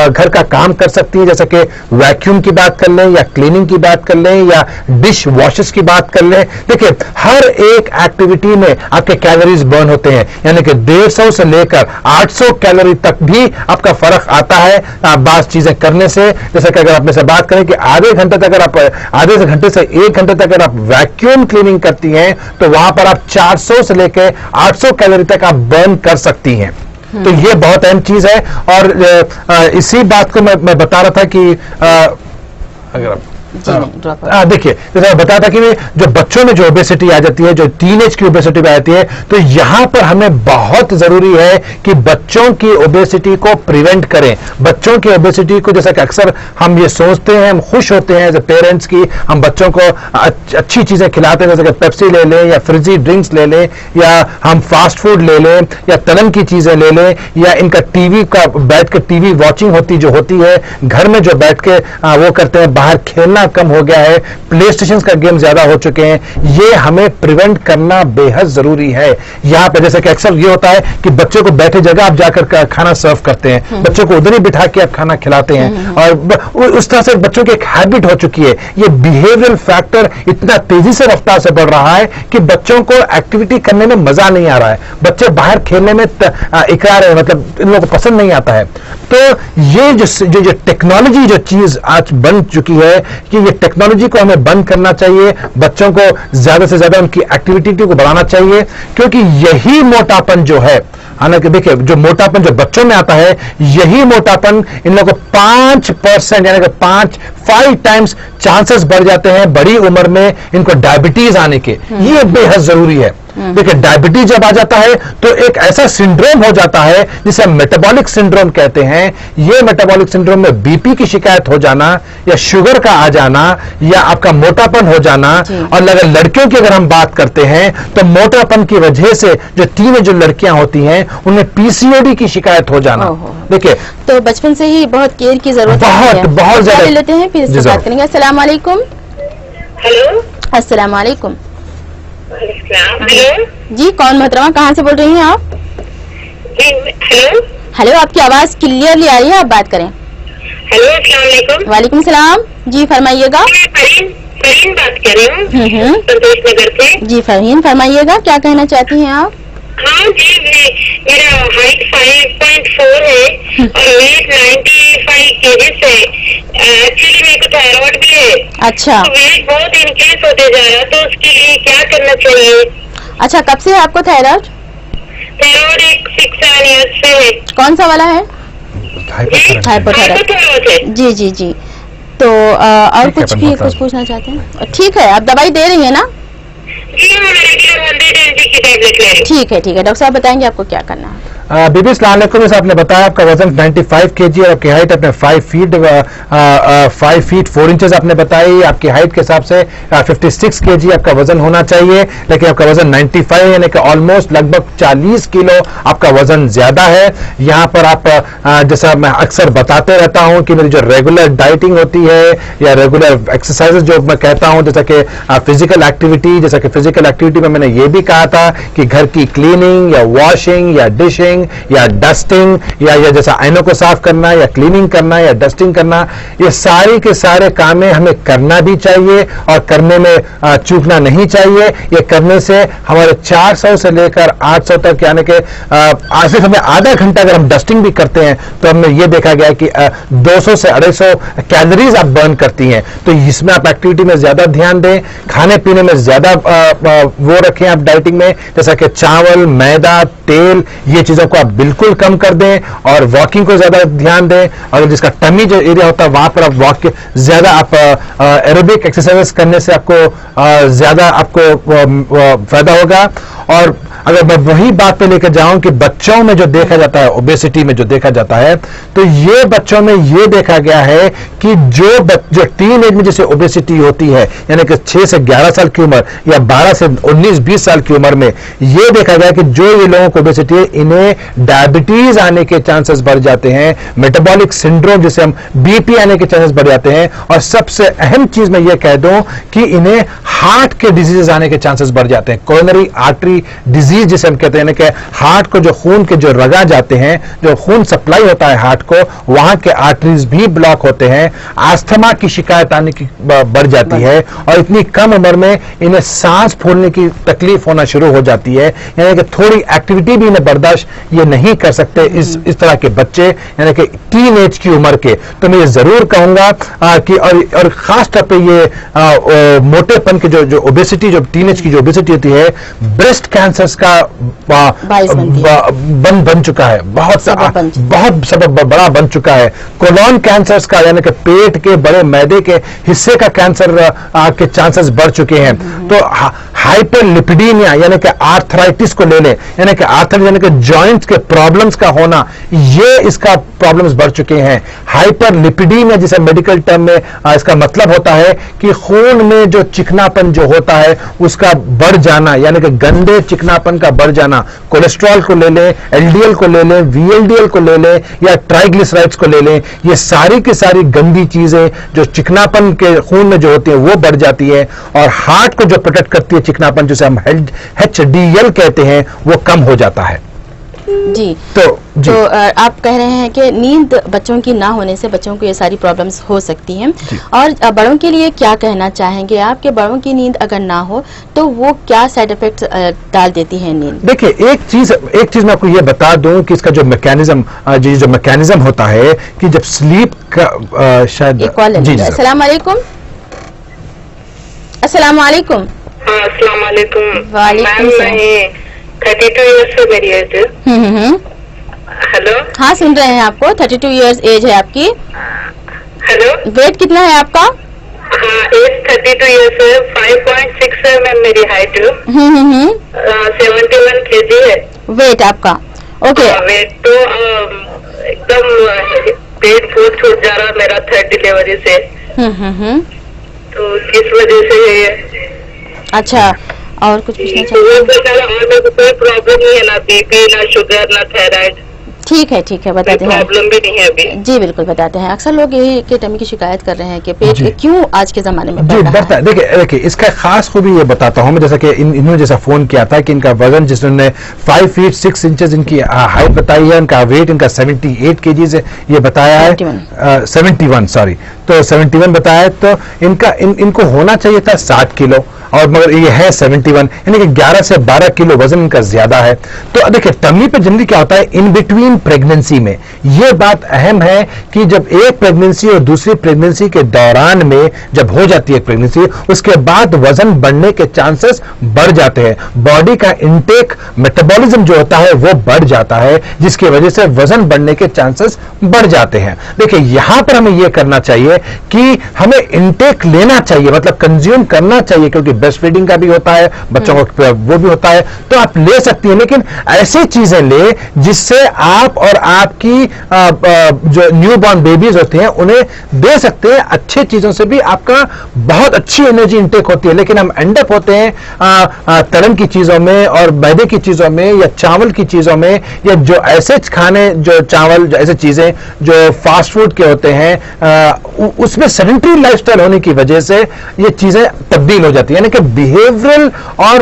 घर का काम कर सकती है, जैसे कि वैक्यूम की बात कर लें, या क्लीनिंग की बात कर लें, या डिश वॉशेस की बात कर लें। देखिए हर एक एक्टिविटी में आपके कैलोरीज बर्न होते हैं, यानी कि 150 से लेकर 800 कैलोरी तक भी आपका फर्क आता है बात चीजें करने से। जैसे कि अगर आप में से बात करें कि आधे घंटे तक अगर आप आधे घंटे से 1 घंटे तक अगर आप वैक्यूम क्लीनिंग करती हैं, तो वहां पर आप 400 से लेकर 800 कैलोरी तक आप बर्न कर सकती हैं। तो ये बहुत अहम चीज है। और इसी बात को मैं बता रहा था कि अगर आप देखिए जैसे बताया था कि जो बच्चों में जो ओबेसिटी आ जाती है, जो टीनेज की ओबेसिटी आ जाती है, तो यहां पर हमें बहुत जरूरी है कि बच्चों की ओबेसिटी को प्रिवेंट करें। बच्चों की ओबेसिटी को, जैसा कि अक्सर हम ये सोचते हैं, हम खुश होते हैं एज ए पेरेंट्स की हम बच्चों को अच्छी चीजें खिलाते हैं, जैसे कि पेप्सी ले लें, या फ्रिजी ड्रिंक्स ले लें, या हम फास्ट फूड ले लें, या तलन की चीजें ले लें, या इनका टीवी का बैठ के टीवी वॉचिंग होती है, घर में जो बैठ के वो करते हैं, बाहर खेलना कम हो गया है, प्ले स्टेशन का गेम ज्यादा हो चुके हैं, ये हमें प्रिवेंट करना बेहद जरूरी है। यहाँ पे जैसे कि अक्सर ये होता है कि बच्चों को बैठे जगह आप जाकर खाना सर्व करते हैं, बच्चों को उधर ही बिठा के आप खाना खिलाते हैं, और उस तरह से बच्चों की एक हैबिट हो चुकी है। ये बिहेवियरल फैक्टर इतना तेजी से रफ्तार से बढ़ रहा है कि बच्चों को एक्टिविटी करने में मजा नहीं आ रहा है, बच्चे बाहर खेलने में इकरार है, मतलब इन लोगों को पसंद नहीं आता है। तो ये जो टेक्नोलॉजी जो चीज आज बन चुकी है, कि ये टेक्नोलॉजी को हमें बंद करना चाहिए, बच्चों को ज्यादा से ज्यादा उनकी एक्टिविटी को बढ़ाना चाहिए, क्योंकि यही मोटापन जो है, हालांकि देखिए जो मोटापन जो बच्चों में आता है, यही मोटापन इन लोगों को 5% यानी कि 5 टाइम्स चांसेस बढ़ जाते हैं बड़ी उम्र में इनको डायबिटीज आने के। ये बेहद जरूरी है। देखिए डायबिटीज जब आ जाता है तो एक ऐसा सिंड्रोम हो जाता है जिसे मेटाबॉलिक सिंड्रोम कहते हैं। ये मेटाबॉलिक सिंड्रोम में बीपी की शिकायत हो जाना, या शुगर का आ जाना, या आपका मोटापन हो जाना। और अगर लड़कियों की अगर हम बात करते हैं तो मोटापन की वजह से जो जो लड़कियां होती हैं उनमें पीसीओडी की शिकायत हो जाना। देखिए तो बचपन से ही बहुत केयर की जरूरत है। बहुत ज्यादा लेते हैं, फिर इससे बात करेंगे। अस्सलाम वालेकुम। हेलो, अस्सलाम वालेकुम। हेलो जी, कौन मोहतरमा, कहाँ से बोल रही हैं आप? हेलो हेलो, आपकी आवाज क्लियरली आ रही है, आप बात करें। हेलो, अस्सलाम वालेकुम। वालेकुम सलाम। जी फरमाइएगा। फरहीन बात कर रही हूँ संतोष नगर से। जी फरहीन, फरमाइएगा, क्या कहना चाहती हैं आप? हाँ जी, मेरा हाइट 5.4 है और वेट 95 kg है। एक्चुअली मेरे को थायराइड भी है। अच्छा, तो वेट बहुत इंक्रीज होते जा रहा है, तो उसके लिए क्या करना चाहिए? अच्छा, कब से है आपको थायराइड? थायराइड एक 6-7 ईयर्स से है। कौन सा वाला है? हाइपोथायराइड। जी जी जी। तो और कुछ भी कुछ पूछना चाहते हैं? ठीक है, आप दवाई दे रही है ना? ठीक है डॉक्टर साहब बताएंगे आपको क्या करना है। बीबी अस्सलाम वालेकुम। जैसे आपने बताया आपका वजन 95 kg और आपकी हाइट अपने 5 फीट 4 इंचेस आपने बताई। आपकी हाइट के हिसाब से 56 kg आपका वजन होना चाहिए, लेकिन आपका वजन 95 यानी कि ऑलमोस्ट लगभग 40 किलो आपका वजन ज्यादा है। यहाँ पर आप जैसा मैं अक्सर बताते रहता हूँ कि मेरी जो रेगुलर डाइटिंग होती है या रेगुलर एक्सरसाइजेज जो मैं कहता हूँ, जैसा कि फिजिकल एक्टिविटी, जैसा कि फिजिकल एक्टिविटी में मैंने ये भी कहा था कि घर की क्लीनिंग या वॉशिंग या डिशिंग क्लीनिंग या डस्टिंग या जैसा आईनों को साफ करना या क्लीनिंग करना या डस्टिंग करना, ये सारी के सारे काम हमें करना भी चाहिए और करने में चूकना नहीं चाहिए। ये करने से हमारे 400 से लेकर 800 तक, यानी कि सिर्फ हमें आधा घंटा अगर हम डस्टिंग भी करते हैं तो हमें यह देखा गया कि 200 से 250 कैलोरीज आप बर्न करती हैं। तो इसमें आप एक्टिविटी में ज्यादा ध्यान दें, खाने पीने में ज्यादा वो रखें आप डाइटिंग में, जैसा कि चावल, मैदा, तेल, ये चीजों को आप बिल्कुल कम कर दें और वॉकिंग को ज्यादा ध्यान दें। और जिसका टमी जो एरिया होता है वहां पर आप वॉक ज्यादा आप एरोबिक एक्सरसाइज करने से आपको ज्यादा आपको फायदा होगा। और अगर मैं वही बात पे लेकर जाऊं कि बच्चों में जो देखा जाता है, ओबेसिटी में जो देखा जाता है, तो ये बच्चों में ये देखा गया है कि जो टीन एज में जैसे ओबेसिटी होती है, यानी कि 6 से 11 साल की उम्र या 12 से 19-20 साल की उम्र में, ये देखा गया कि जो ये लोगों को ओबेसिटी है, इन्हें डायबिटीज आने के चांसेस बढ़ जाते हैं, मेटाबॉलिक सिंड्रोम जिसे हम बीपी आने के चांसेस बढ़ जाते हैं, और सबसे अहम चीज मैं ये कह दूं कि इन्हें हार्ट के डिजीजेस आने के चांसेस बढ़ जाते हैं। कोरोनरी आर्टरी डिजीज जिसे हम कहते हैं कि हार्ट को जो खून के जो रगा जाते हैं, जो खून सप्लाई होता है हार्ट को, वहां के आर्टरीज भी ब्लॉक होते हैं। आस्थमा की शिकायत आने की बढ़ जाती है और इतनी कम उम्र में इन्हें सांस फूलने की तकलीफ होना शुरू हो जाती है, यानी कि थोड़ी एक्टिविटी भी इन्हें बर्दाश्त ये नहीं कर सकते इस तरह के बच्चे, यानी कि टीन एज की उम्र के। तो मैं ये जरूर कहूंगा कि और खास तौर पे ये मोटेपन के जो ओबेसिटी, जो टीन एज की जो ओबेसिटी होती है, ब्रेस्ट कैंसर्स का बन चुका है, बहुत सबब बड़ा बन चुका है। कोलोन कैंसर्स का, यानी कि पेट के बड़े मैदे के हिस्से का कैंसर के चांसेस बढ़ चुके हैं। तो हाइपरलिपिडीमिया, यानी कि आर्थराइटिस को ले लें, यानी कि आर्थराइटिस यानी कि जॉइंट्स के प्रॉब्लम्स का होना, ये इसका प्रॉब्लम्स बढ़ चुके हैं। हाइपरलिपिडीमिया जिसे मेडिकल टर्म में इसका मतलब होता है कि खून में जो चिकनापन जो होता है उसका बढ़ जाना, यानी कि गंदे चिकनापन का बढ़ जाना। कोलेस्ट्रॉल को ले लें, एलडीएल को ले लें, वीएलडीएल को ले लें या ट्राइग्लिसराइड्स को ले लें, ये सारी की सारी गंदी चीजें जो चिकनापन के खून में जो होती है वो बढ़ जाती है, और हार्ट को जो प्रोटेक्ट करती है चिकनापन, जिसे हम HDL कहते हैं, वो कम हो जाता है। जी तो आप कह रहे हैं कि नींद बच्चों की ना होने से बच्चों को ये सारी प्रॉब्लम्स हो सकती हैं, और बड़ों के लिए क्या कहना चाहेंगे आप कि बड़ों की नींद अगर ना हो तो वो क्या साइड इफेक्ट्स डाल देती है नींद? देखिए, एक चीज मैं आपको ये बता दूं कि इसका जो मैकेनिज्म होता है कि जब स्लीप का शायद अस्सलाम वालेकुम। अस्सलाम वालेकुम। अस्सलाम वालेकुम। वालेकुम सलाम। 32 ईयर्स है मेरी एज। हेलो, हाँ सुन रहे हैं आपको। 32 इयर्स एज है आपकी। हेलो, वेट कितना है आपका? हाँ, एज 32 ईयर्स है, 5.6 है मैम मेरी हाइट। 71 kg है वेट आपका। ओके। वेट तो एकदम पेट फूट छूट जा रहा मेरा 3rd डिलीवरी से। तो किस वजह से? अच्छा, और कुछ पूछना चाहिए? कोई प्रॉब्लम नहीं है, ना बीपी, ना शुगर, ना थायराइड। ठीक है बताते हैं। प्रॉब्लम भी नहीं है अभी। जी बिल्कुल बताते हैं। अक्सर लोग यही कि टमी की शिकायत कर रहे हैं कि पेट क्यों आज के जमाने में बढ़ता है। देखिए इसका खास खूबी ये बताता हूँ मैं, जैसा कि इन्होंने जैसा फोन किया था कि इनका वजन, जिसने 5 फीट 6 इंचेस इनकी हाइट बताई है, इनका वेट इनका 78 kg ये बताया है, 71 सॉरी, तो 71 बताया है। तो इनको होना चाहिए था 60 किलो, और मगर ये है 71, यानी कि 11 से 12 किलो वजन इनका ज्यादा है। तो देखिए टमी पे जनरली क्या होता है, इन बिटवीन प्रेगनेंसी में ये बात अहम है कि जब एक प्रेगनेंसी और दूसरी प्रेगनेंसी के दौरान में जब हो जाती है प्रेगनेंसी, उसके बाद वजन बढ़ने के चांसेस बढ़ जाते हैं। बॉडी का इनटेक मेटाबॉलिज्म जो होता है वो बढ़ जाता है, जिसकी वजह से वजन बढ़ने के चांसेस बढ़ जाते हैं। देखिए यहां पर हमें यह करना चाहिए कि हमें इनटेक लेना चाहिए, मतलब कंज्यूम करना चाहिए, क्योंकि ब्रेस्ट फीडिंग का भी होता है, बच्चों को वो भी होता है, तो आप ले सकती हैं, लेकिन ऐसी चीजें ले जिससे आप और आपकी जो न्यू बॉर्न बेबीज होते हैं उन्हें दे सकते हैं। अच्छी चीजों से भी आपका बहुत अच्छी एनर्जी इंटेक होती है, लेकिन हम एंड अप होते हैं तलन की चीजों में और मैदे की चीजों में या चावल की चीजों में, या जो ऐसे खाने, जो चावल, जो ऐसे चीजें जो फास्ट फूड के होते हैं, उसमें सेडेंटरी लाइफस्टाइल होने की वजह से ये चीजें तब्दील हो जाती है। यानी कि बिहेवियरल और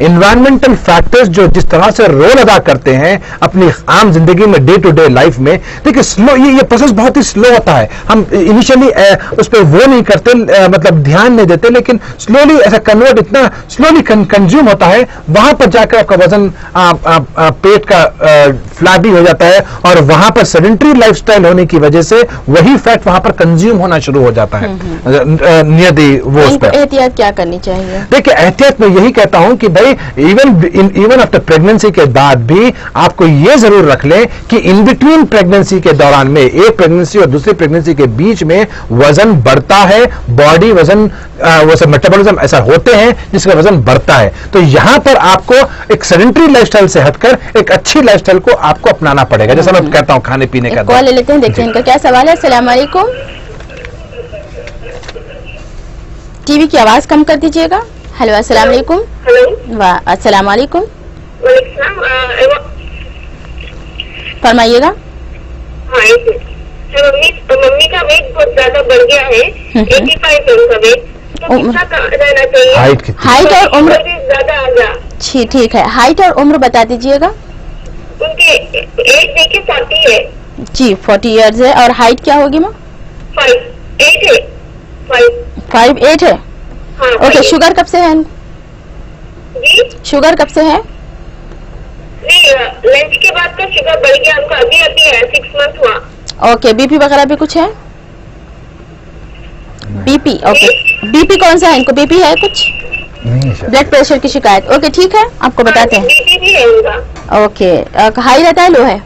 एनवायरमेंटल फैक्टर्स जो जिस तरह से रोल अदा करते हैं अपनी आम जिंदगी में, डे टू डे लाइफ में, देखिए स्लो, ये प्रोसेस बहुत ही स्लो होता है। हम इनिशियली उस पर वो नहीं करते, मतलब ध्यान नहीं देते, लेकिन स्लोली ऐसा कन्वर्ट इतना स्लोली कंज्यूम होता है, वहां पर जाकर आपका वजन पेट का फ्लैबी हो जाता है और वहां पर सेडेंटरी लाइफस्टाइल होने की वजह से वही फैट वहां पर कंज्यूम होना शुरू हो जाता है नियति वो उस पर। एहतियात क्या करनी चाहिए? देखिए एहतियात मैं यही कहता हूं कि भाई इवन आफ्टर प्रेगनेंसी के बाद भी आपको यह जरूर रख लें कि इन बिटवीन प्रेगनेंसी के दौरान में, एक प्रेगनेंसी और दूसरी प्रेगनेंसी के बीच में वजन बढ़ता है, बॉडी वजन वो सब मेटाबॉलिज्म ऐसा होते हैं जिसका वजन बढ़ता है। तो यहां पर आपको एक सेडेंटरी लाइफस्टाइल से हटकर एक अच्छी लाइफस्टाइल को आपको अपनाना पड़ेगा, जैसा मैं कहता हूं खाने पीने का। कॉल ले लेते हैं, देखते हैं इनका क्या सवाल है। अस्सलाम वालेकुम। टीवी की आवाज कम कर दीजिएगा। हेलो अस्सलाम वालेकुम। हेलो, वाह, अस्सलाम वालेकुम, फरमाइएगा। हाँ, मम्मी का वेट बहुत ज्यादा बढ़ गया है, 85 है उनका वेट, तो कितना रहना चाहिए? हाइट और उम्र ज्यादा आ गया। ठीक है, हाइट और उम्र बता दीजिएगा। उनके एज देखिए 40 है जी, 40 इयर्स है। और हाइट क्या होगी माँ? 5'8" है। 5'8" है। हाँ, ओके, शुगर कब से है? जी, शुगर कब से है? नहीं, लंच के बाद का शुगर बढ़ गया उनका, अभी है, 6 मंथ हुआ। ओके, बीपी वगैरह भी कुछ है? बीपी, ओके, बीपी कौन सा है इनको? बीपी है कुछ? ब्लड प्रेशर की शिकायत? ओके, ठीक है, आपको बताते हैं। बीपी भी है उनका। ओके, हाई रहता है, लो है?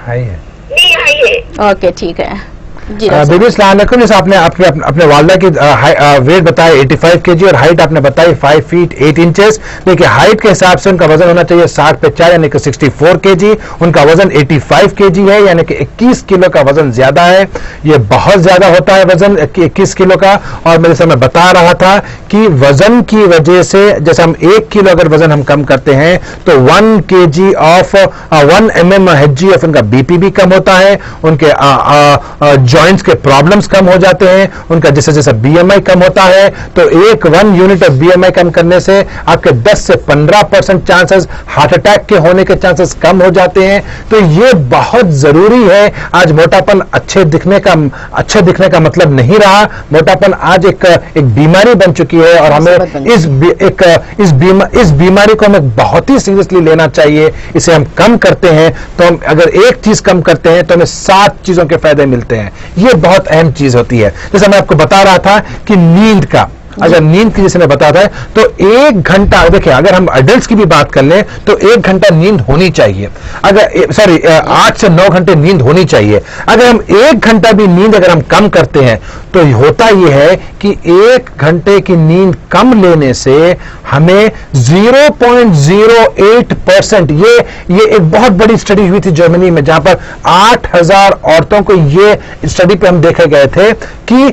हाई है। नहीं, हाई है। ओके, ठीक है जी। बेबी अस्सलाम वालेकुम। जैसे आपने अपने वालदा की वेट बताया 85 kg और हाइट आपने बताई 5 फीट 8 इंचेस। देखिए हाइट के हिसाब से उनका वजन होना चाहिए 60 पे 4 यानी कि 64 kg। उनका वजन 85 kg है यानी कि 21 किलो का वजन ज्यादा है। ये बहुत ज्यादा होता है वजन 21 किलो का। और मैं जैसे मैं बता रहा था कि वजन की वजह से जैसे हम 1 किलो अगर वजन हम कम करते हैं तो 1 kg of 1 mm Hg of उनका बीपी भी कम होता है, उनके जॉइंट्स के प्रॉब्लम्स कम हो जाते हैं, उनका जैसे जैसे बीएमआई कम होता है तो 1 यूनिट ऑफ बीएमआई कम करने से आपके 10 से 15% चांसेस हार्ट अटैक के होने के चांसेस कम हो जाते हैं। तो ये बहुत जरूरी है। आज मोटापन अच्छे दिखने का मतलब नहीं रहा। मोटापन आज एक बीमारी बन चुकी है और हमें इस बीमारी को हमें बहुत ही सीरियसली लेना चाहिए। इसे हम कम करते हैं तो हम अगर एक चीज कम करते हैं तो हमें 7 चीजों के फायदे मिलते हैं। ये बहुत अहम चीज होती है। जैसे मैं आपको बता रहा था कि नींद का, अगर नींद की जैसे मैं बताता है तो 1 घंटा, देखिए अगर हम एडल्ट्स की भी बात कर लें तो 1 घंटा नींद होनी चाहिए। अगर 8 से 9 घंटे नींद होनी चाहिए। अगर हम 1 घंटा भी नींद अगर हम कम करते हैं तो होता यह है कि 1 घंटे की नींद कम लेने से हमें 0.08% ये एक बहुत बड़ी स्टडी हुई थी जर्मनी में, जहां पर 8000 औरतों को ये स्टडी पे हम देखे गए थे कि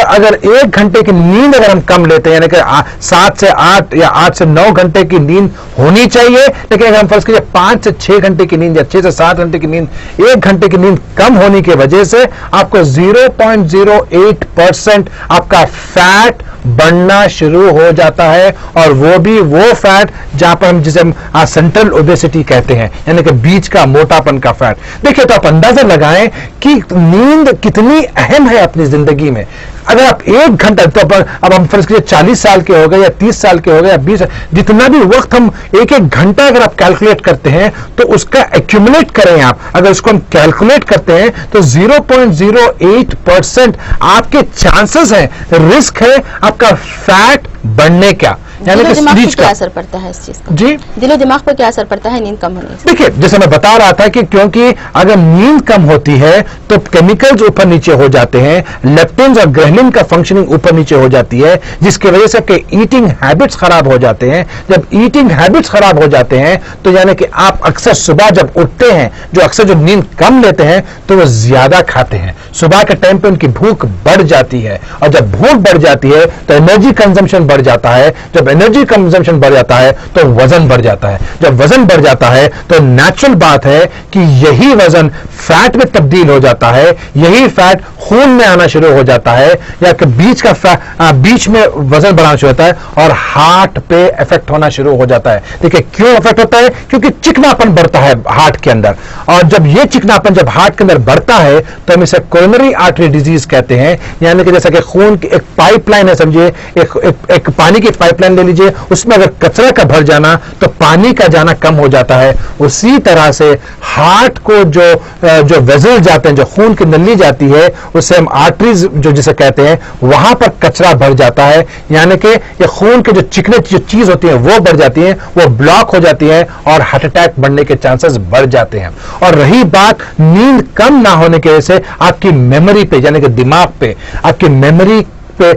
अगर 1 घंटे की नींद अगर हम कम लेते हैं यानी कि 7 से 8 या 8 से 9 घंटे की नींद होनी चाहिए, लेकिन अगर हम फर्ज कीजिए 5 से 6 घंटे की नींद या 6 से 7 घंटे की नींद, 1 घंटे की नींद कम होने की वजह से आपको 0.08% आपका फैट बढ़ना शुरू हो जाता है। और वो भी वो फैट जहां पर हम जिसे सेंट्रल ओबेसिटी कहते हैं यानी कि बीच का मोटापन का फैट। देखिए तो आप अंदाजा लगाएं कि नींद कितनी अहम है अपनी जिंदगी में। अगर आप 1 घंटा, तो अब हम फर्ज कीजिए 40 साल के हो गए या 30 साल के हो गए या 20, जितना भी वक्त हम एक घंटा अगर आप कैलकुलेट करते हैं तो उसका एक्यूमुलेट करें आप, अगर उसको हम कैलकुलेट करते हैं तो 0.08% आपके चांसेस हैं, रिस्क है आपका फैट बढ़ने का। यानी कि दिमाग पे स्लीच क्या का असर पड़ता है इस चीज का? जी, दिलो दिमाग पर क्या असर पड़ता है नींद कम होने से? देखिए जैसे मैं बता रहा था कि क्योंकि अगर नींद कम होती है तो केमिकल्स ऊपर नीचे हो जाते हैं, लेप्टिन्स और ग्रेलिन का फंक्शनिंग ऊपर नीचे हो जाती है, जिसकी वजह से आपके ईटिंग हैबिट्स खराब हो जाते हैं। जब ईटिंग हैबिट्स खराब हो जाते हैं तो यानी कि आप अक्सर सुबह जब उठते हैं, जो अक्सर जो नींद कम लेते हैं तो वो ज्यादा खाते हैं। सुबह के टाइम पे उनकी भूख बढ़ जाती है और जब भूख बढ़ जाती है तो एनर्जी कंजम्पशन बढ़ जाता है। जब एनर्जी कंजम्पशन बढ़ जाता है तो वजन बढ़ जाता है। जब वजन बढ़ जाता है तो नेचुरल बात है कि यही वजन फैट में तब्दील हो जाता है, यही फैट खून में आना शुरू हो जाता है, या कि बीच में वजन बढ़ाना शुरू होता है और हार्ट पे इफेक्ट होना शुरू हो जाता है। देखिए क्यों इफेक्ट होता है? क्योंकि चिकनापन बढ़ता है हार्ट के अंदर, और जब ये चिकनापन जब हार्ट के अंदर बढ़ता है तो हम इसे कोरोनरी आर्टरी डिजीज कहते हैं। यानी कि जैसा कि खून की एक पाइपलाइन है, समझिए एक पानी की पाइपलाइन ले लीजिए, उसमें अगर कचरा का भर जाना तो पानी का जाना कम हो जाता है। उसी तरह से हार्ट को जो वेजल जाते हैं, जो खून की नली जाती है, उसे हम आर्टरीज जो जिसे कहते हैं, वहां पर कचरा भर जाता है। यानी कि ये खून के जो चिकने जो चीज होती है वो बढ़ जाती है, वो ब्लॉक हो जाती है और हार्ट अटैक बढ़ने के चांसेस बढ़ जाते हैं। और रही बात नींद कम ना होने की वजह से आपकी मेमोरी पे, यानी कि दिमाग पे, आपकी मेमोरी पे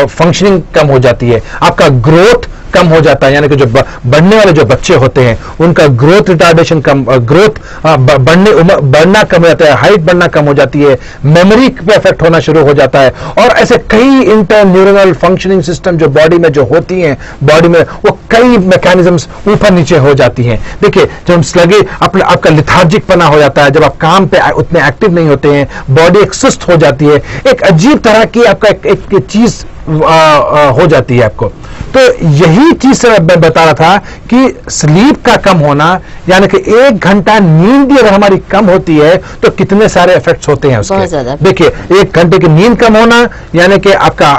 फंक्शनिंग कम हो जाती है, आपका ग्रोथ कम हो जाता है। यानी कि जो बढ़ने वाले जो बच्चे होते हैं उनका ग्रोथ रिटार्डेशन कम, ग्रोथ बढ़ना कम हो जाता है, हाइट बढ़ना कम हो जाती है, मेमोरी पे इफेक्ट होना शुरू हो जाता है, और ऐसे कई इंटर न्यूरोनल फंक्शनिंग सिस्टम जो बॉडी में जो होती हैं, बॉडी में वो कई मैकेनिज्म्स ऊपर नीचे हो जाती हैं। देखिए जब हम स्लगे आपका लिथार्जिक पना हो जाता है, जब आप काम पे उतने एक्टिव नहीं होते हैं, बॉडी एक सुस्त हो जाती है, एक अजीब तरह की आपका एक चीज हो जाती है आपको। तो यही चीज से मैं बता रहा था कि स्लीप का कम होना, यानी कि 1 घंटा नींद भी अगर हमारी कम होती है तो कितने सारे इफेक्ट्स होते हैं उसके। देखिए 1 घंटे की नींद कम होना, यानी कि आपका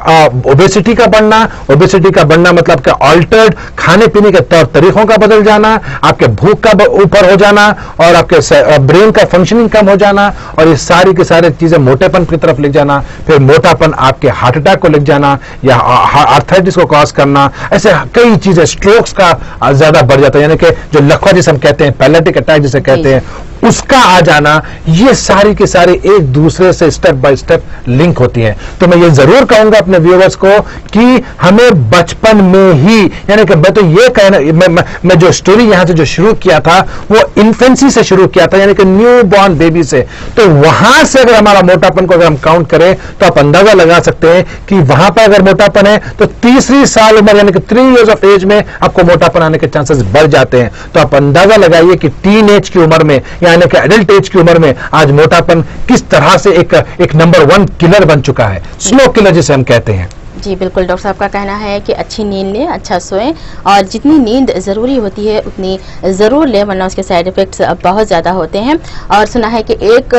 ओबेसिटी का बढ़ना, ओबेसिटी का बढ़ना मतलब आपका ऑल्टर्ड खाने पीने के तौर तरीकों का बदल जाना, आपके भूख का ऊपर हो जाना, और आपके ब्रेन का फंक्शनिंग कम हो जाना, और ये सारी की सारी चीजें मोटेपन की तरफ ले जाना, फिर मोटापन आपके हार्ट अटैक को ले जाना या आर्थराइटिस को कॉज करना, ऐसे कई चीजें, स्ट्रोक्स का ज्यादा बढ़ जाता है, यानी कि जो लकवा जिसे हम कहते हैं, पैलेटिक अटैक जिसे कहते हैं, उसका आ जाना, ये सारी की सारी एक दूसरे से स्टेप बाय स्टेप लिंक होती हैं। तो मैं ये जरूर कहूंगा अपने व्यूअर्स को कि हमें बचपन में ही, यानी कि मैं तो ये कहना, मैं जो स्टोरी यहां से जो शुरू किया था वो इन्फेंसी से शुरू किया था, यानी कि न्यू बॉर्न बेबी से। तो वहां से अगर हमारा मोटापन को अगर हम काउंट करें तो आप अंदाजा लगा सकते हैं कि वहां पर अगर मोटापन है तो तीसरी साल उम्र, यानी कि 3 years ऑफ एज में आपको मोटापन आने के चांसेस बढ़ जाते हैं। तो आप अंदाजा लगाइए कि टीन एज की उम्र में, यानी कि एडल्ट एज की उम्र में आज मोटापन किस तरह से एक नंबर 1 किलर बन चुका है, स्लो किलर जिसे हम कहते हैं। जी बिल्कुल, डॉक्टर साहब का कहना है कि अच्छी नींद लें, अच्छा सोएं, और जितनी नींद ज़रूरी होती है उतनी ज़रूर लें, वरना उसके साइड इफ़ेक्ट्स बहुत ज़्यादा होते हैं। और सुना है कि एक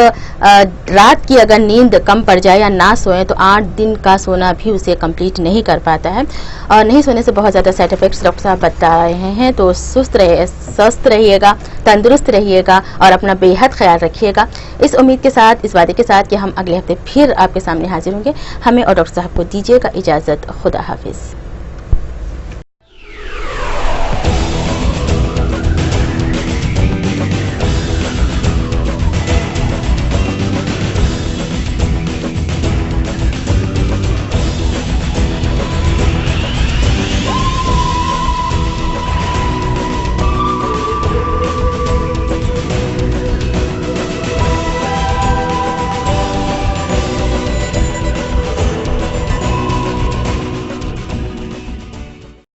रात की अगर नींद कम पड़ जाए या ना सोएं तो 8 दिन का सोना भी उसे कंप्लीट नहीं कर पाता है, और नहीं सोने से बहुत ज़्यादा साइड इफ़ेक्ट्स डॉक्टर साहब बता रहे हैं। तो स्वस्थ रहिएगा, तंदुरुस्त रहिएगा और अपना बेहद ख्याल रखिएगा। इस उम्मीद के साथ, इस वादे के साथ कि हम अगले हफ्ते फिर आपके सामने हाजिर होंगे। हमें और डॉक्टर साहब को दीजिएगा इजाज़त। खुदा हाफिज़।